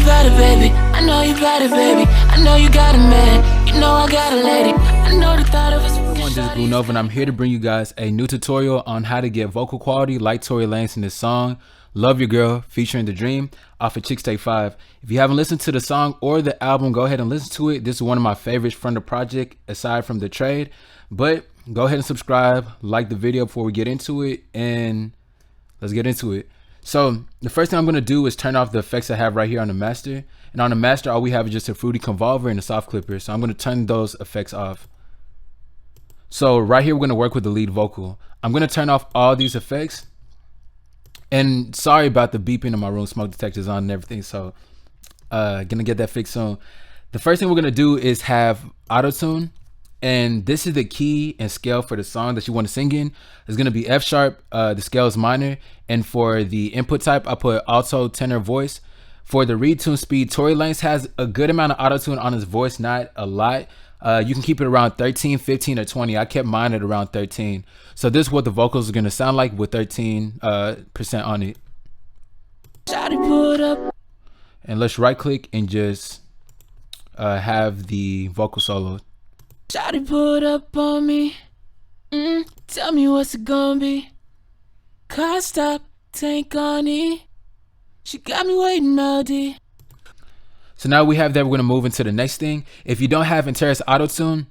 about it, baby. I know you about it, baby. I know you got a man. You know I got a lady. I know the thought of us. This is Blue Nova, and I'm here to bring you guys a new tutorial on how to get vocal quality like Tory Lanez in this song, Love Your Girl, featuring The Dream, off of Chicks Take 5. If you haven't listened to the song or the album, go ahead and listen to it. This is one of my favorites from the project, aside from the trade. But go ahead and subscribe, like the video before we get into it, and let's get into it. So the first thing I'm going to do is turn off the effects I have right here on the master. And on the master, all we have is just a fruity convolver and a soft clipper. So I'm going to turn those effects off. So right here, we're going to work with the lead vocal. I'm going to turn off all these effects. And sorry about the beeping in my room, smoke detectors on and everything. So gonna get that fixed soon. The first thing we're going to do is have Autotune. And this is the key and scale for the song that you want to sing in. It's going to be F sharp. The scale is minor. And for the input type, I put alto, tenor, voice. For the read tune speed, Tory Lanez has a good amount of auto-tune on his voice, not a lot. You can keep it around 13, 15, or 20. I kept mine at around 13. So this is what the vocals are going to sound like with 13% on it. And let's right click and just have the vocal solo. Shawty put up on me. Tell me what's it gonna be. Car stop, tank on E. She got me waiting all day. So now we have that. We're gonna move into the next thing. If you don't have Interest Autotune,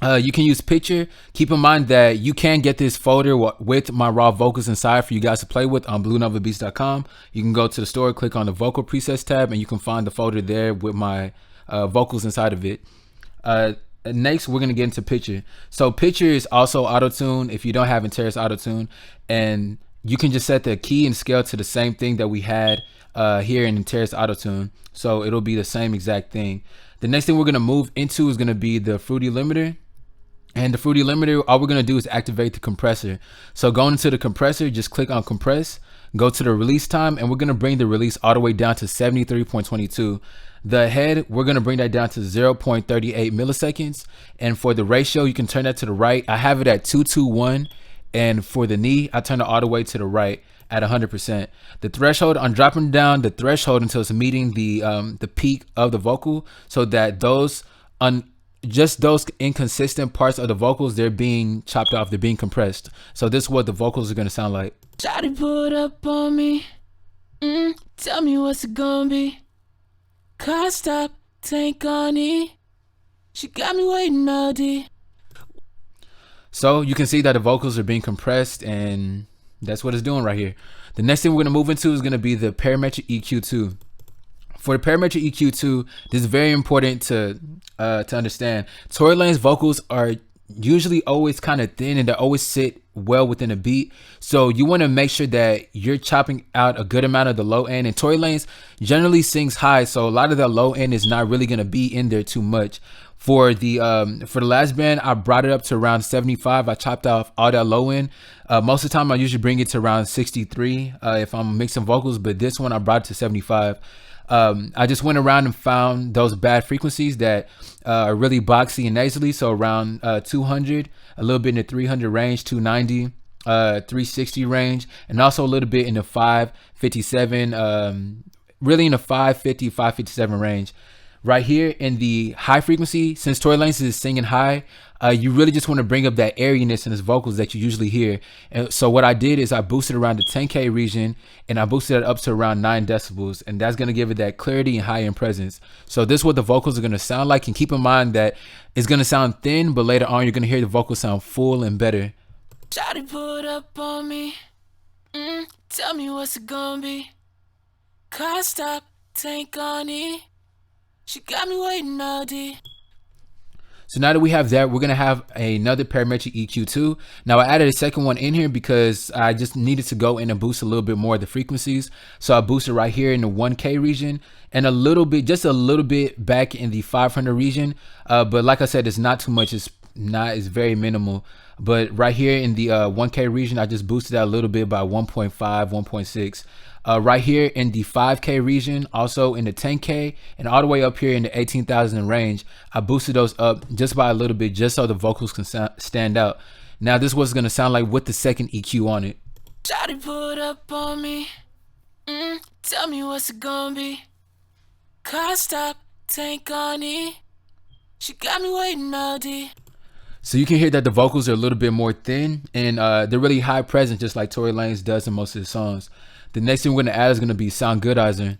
you can use Picture. Keep in mind that you can get this folder with my raw vocals inside for you guys to play with on BlueNovaBeats.com. You can go to the store, click on the vocal presets tab, and you can find the folder there with my vocals inside of it. Next, we're gonna get into Picture. So Picture is also Autotune if you don't have Interest Autotune, and you can just set the key and scale to the same thing that we had here in Interest Autotune. So it'll be the same exact thing. The next thing we're gonna move into is gonna be the Fruity Limiter. And the Fruity Limiter, all we're gonna do is activate the compressor. So going into the compressor, just click on compress, go to the release time, and we're gonna bring the release all the way down to 73.22. The head, we're gonna bring that down to 0.38 milliseconds. And for the ratio, you can turn that to the right. I have it at 2:1. And for the knee, I turn it all the way to the right at 100%. The threshold, I'm dropping down the threshold until it's meeting the peak of the vocal, so that those just those inconsistent parts of the vocals, they're being chopped off, they're being compressed. So this is what the vocals are gonna sound like. Shawty put up on me. Tell me what's it gonna be. Car stop, tank on E. She got me waiting all day. So you can see that the vocals are being compressed, and that's what it's doing right here. The next thing we're gonna move into is gonna be the parametric EQ2. For the parametric EQ2, this is very important to understand. Tory Lanez vocals are usually always kind of thin, and they always sit well within a beat. So you want to make sure that you're chopping out a good amount of the low end. And Tory Lanez generally sings high, so a lot of that low end is not really gonna be in there too much. For the last band, I brought it up to around 75. I chopped off all that low end. Most of the time, I usually bring it to around 63 if I'm mixing vocals, but this one I brought it to 75. I just went around and found those bad frequencies that are really boxy and nasally. So around 200, a little bit in the 300 range, 290, 360 range, and also a little bit in the 557, really in the 550, 557 range. Right here in the high frequency, since Tory Lanez is singing high, you really just want to bring up that airiness in his vocals that you usually hear. And so what I did is I boosted around the 10K region, and I boosted it up to around 9 decibels, and that's going to give it that clarity and high end presence. So this is what the vocals are going to sound like, and keep in mind that it's going to sound thin, but later on you're going to hear the vocals sound full and better. Shawty put up on me. Tell me what's it gonna be. Car stop, tank on E. She got me waiting all day. So now that we have that, we're gonna have another parametric EQ2. Now I added a second one in here because I just needed to go in and boost a little bit more of the frequencies. So I boosted right here in the 1K region and a little bit, just a little bit back in the 500 region. But like I said, it's not too much. It's very minimal. But right here in the 1K region, I just boosted that a little bit by 1.5, 1.6. Right here in the 5K region, also in the 10K, and all the way up here in the 18,000 range, I boosted those up just by a little bit, just so the vocals can stand out. Now this is what it's gonna sound like with the second EQ on it. Shawty put up on me. Tell me what's it gonna be. Car stop, tank on E. She got me waiting all day. So you can hear that the vocals are a little bit more thin, and they're really high present, just like Tory Lanez does in most of his songs. The next thing we're going to add is going to be Sound Goodizer.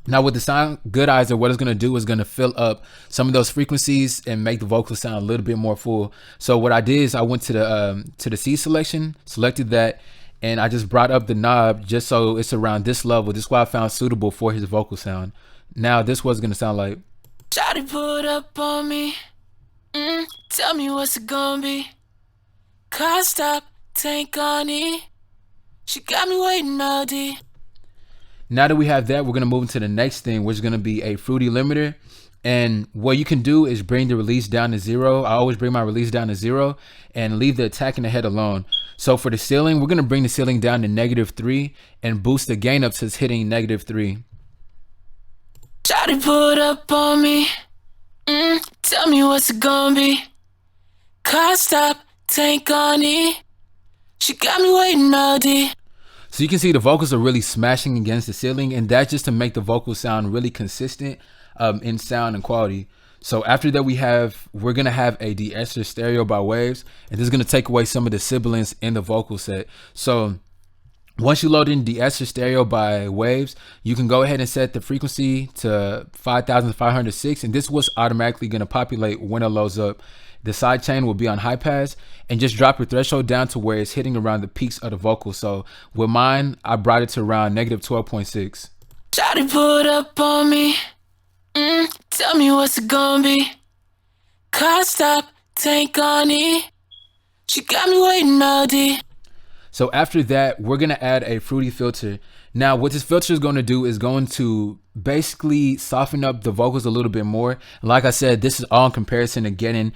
Now with the Sound Goodizer, what it's going to do is going to fill up some of those frequencies and make the vocals sound a little bit more full. So what I did is I went to the C selection, selected that, and I just brought up the knob just so it's around this level. This is what I found suitable for his vocal sound. Now this was going to sound like. Shawty put up on me. Tell me what's it gonna be. Car stop, tank on E. She got me waiting all day. Now that we have that, we're going to move into the next thing, which is going to be a fruity limiter. And what you can do is bring the release down to 0. I always bring my release down to 0 and leave the attack and the head alone. So for the ceiling, we're going to bring the ceiling down to -3 and boost the gain up to it's hitting -3. Shawty put up on me. Tell me what's it gonna be. Car stop, tank on E. She got me waiting all day. So you can see the vocals are really smashing against the ceiling, and that's just to make the vocal sound really consistent in sound and quality. So after that, we're gonna have a Deesser stereo by Waves, and this is gonna take away some of the sibilance in the vocal set. So once you load in Deesser stereo by Waves, you can go ahead and set the frequency to 5506, and this was automatically gonna populate when it loads up. The side chain will be on high pass, and just drop your threshold down to where it's hitting around the peaks of the vocal. So with mine, I brought it to around -12.6. Shawty put up on me. Tell me what's it gonna be. Car stop, tank on E. She got me waiting all day. So after that, we're gonna add a fruity filter. Now what this filter is going to do is going to basically soften up the vocals a little bit more. Like I said, this is all in comparison to getting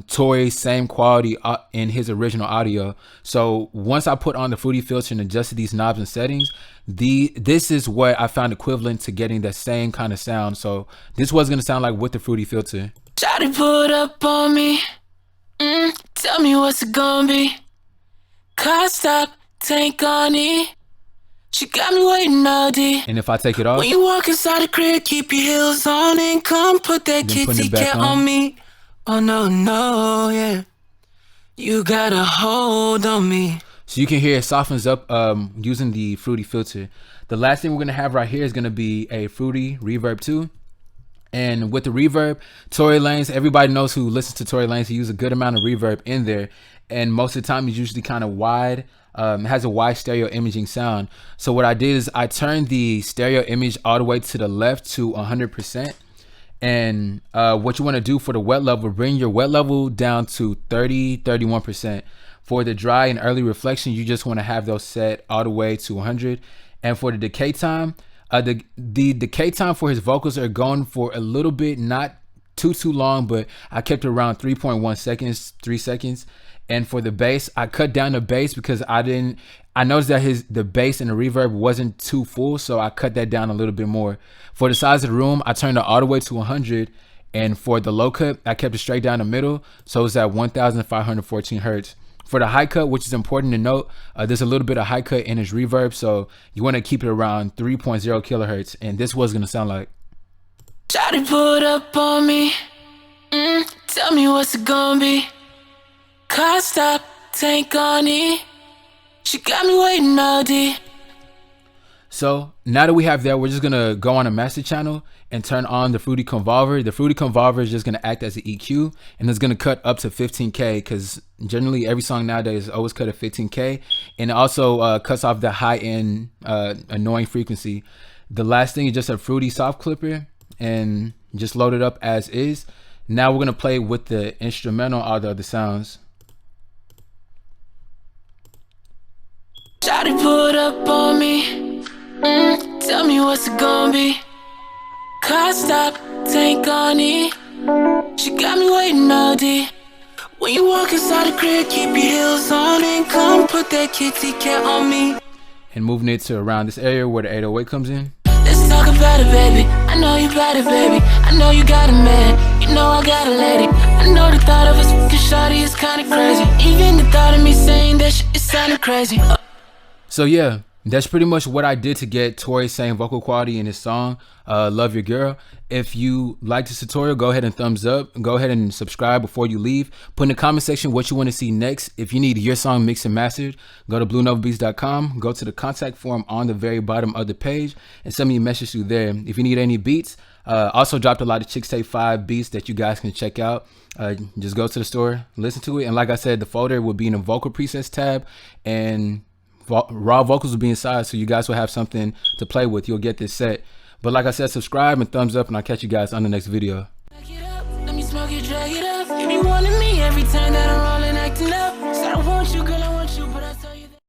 Tory's same quality in his original audio. So once I put on the fruity filter and adjusted these knobs and settings, this is what I found equivalent to getting that same kind of sound. So this was going to sound like with the fruity filter. Shawty put up on me. Tell me what's it gonna be. Car stop, tank on E. She got me waiting all day. And if I take it off, when you walk inside the crib, keep your heels on and come put that kitty cat on me. Oh no, no, yeah. You got a hold on me. So you can hear it softens up using the fruity filter. The last thing we're gonna have right here is gonna be a fruity reverb 2. And with the reverb, Tory Lanez, everybody knows who listens to Tory Lanez, he uses a good amount of reverb in there. And most of the time, it's usually kind of wide. Has a wide stereo imaging sound. So what I did is I turned the stereo image all the way to the left to 100%. And what you want to do for the wet level, bring your wet level down to 31%. For the dry and early reflection, you just want to have those set all the way to 100. And for the decay time, the decay time for his vocals are going for a little bit, not too long, but I kept it around 3.1 seconds, 3 seconds. And for the bass, I cut down the bass because I noticed that the bass and the reverb wasn't too full, so I cut that down a little bit more. For the size of the room, I turned it all the way to 100, and for the low cut, I kept it straight down the middle, so it's at 1,514 hertz. For the high cut, which is important to note, there's a little bit of high cut in his reverb, so you want to keep it around 3.0 kilohertz, and this was gonna sound like. Shawty put up on me. Tell me what's it gonna be. Car stop, tank on E. She got me waiting all day. So now that we have that, we're just gonna go on a master channel and turn on the Fruity Convolver. The Fruity Convolver is just gonna act as an EQ, and it's gonna cut up to 15K because generally every song nowadays is always cut at 15K, and it also cuts off the high end annoying frequency. The last thing is just a Fruity soft clipper, and just load it up as is. Now we're gonna play with the instrumental, all the other sounds. Shawty put up on me. Tell me what's it gonna be. Car stop, tank on E. She got me waiting all day. When you walk inside the crib, keep your heels on and come put that kitty cat on me. And moving it to around this area where the 808 comes in. Let's talk about it, baby. I know you got it, baby. I know you got a man. You know I got a lady. I know the thought of us fucking shawty is kinda crazy. Even the thought of me saying that shit is sounding crazy. So yeah, That's pretty much what I did to get Tory's same vocal quality in his song, Love Your Girl. If you like this tutorial, go ahead and thumbs up. Go ahead and subscribe before you leave. Put in the comment section what you want to see next. If you need your song mixed and mastered, go to bluenovabeats.com. Go to the contact form on the very bottom of the page and send me a message through there. If you need any beats, also dropped a lot of Chicks Take 5 beats that you guys can check out. Just go to the store, listen to it. And like I said, the folder will be in the vocal presets tab, and raw vocals will be inside, so you guys will have something to play with. You'll get this set. But like I said, subscribe and thumbs up, and I'll catch you guys on the next video. Let me smoke it, drag it up. You be wanting me every time that I'm rolling, acting up.